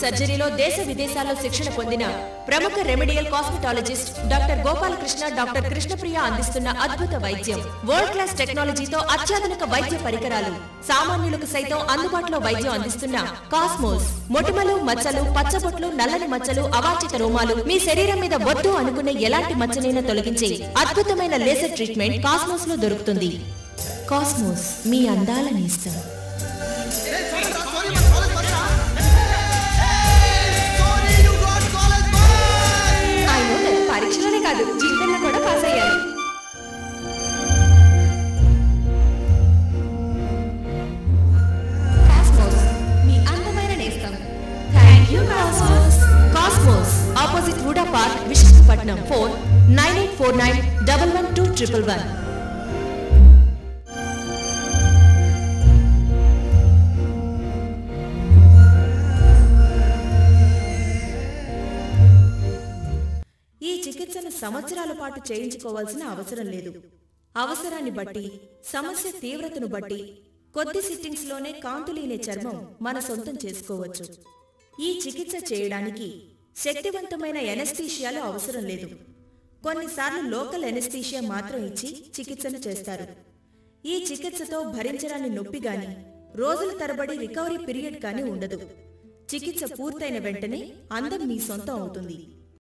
సర్జరీలో దేశ విదేశాల్లో శిక్షణ పొందిన ప్రముఖ remedial cosmetologist doctor Gopalakrishna, doctor Krishnapriya అందిస్తున్న అద్భుత వైద్యం. వరల్డ్ క్లాస్ టెక్నాలజీతో అత్యాధునిక వైద్య పరికరాలు, సామాన్యులకు సైతం అందుబాటులో వైద్యం అందిస్తున్న కాస్మోస్. మొటిమలు, మచ్చలు, పచ్చబొట్లు, నల్లని మచ్చలు, అవాంఛిత రోమాలు, మీ శరీరం మీద వద్దు అనుకునే ఎలాంటి మచ్చనైనా తొలగించే అద్భుతమైన లేజర్ ట్రీట్మెంట్ కాస్మోస్ లో దొరుకుతుంది. కాస్మోస్, మీ అందాల నేస్తం. పరీక్షలోనే కాదు, జీవితంలో కూడా పాస్ అయ్యారు. కాస్మోస్, మీ అందమైన నేస్తం. Thank you cosmos. Cosmos, opposite VUDA park, Visakhapatnam. Phone 9849112111. ఈ చికిత్సను సంవత్సరాల పాటు చేయించుకోవాల్సిన అవసరం లేదు. అవసరాన్ని బట్టి, సమస్య తీవ్రతను బట్టి కొద్ది సిట్టింగ్స్ లోనే కాంతులీనే చర్మం మన సొంతం చేసుకోవచ్చు. ఈ చికిత్స చేయడానికి శక్తివంతమైన ఎనస్థీషియాలు అవసరం లేదు. కొన్నిసార్లు లోకల్ ఎనస్థీషియా మాత్రం ఇచ్చి చికిత్సను చేస్తారు. ఈ చికిత్సతో భరించరాని నొప్పి గాని, రోజుల తరబడి రికవరీ పీరియడ్ కానీ ఉండదు. చికిత్స పూర్తయిన వెంటనే అందం మీ సొంతం అవుతుంది.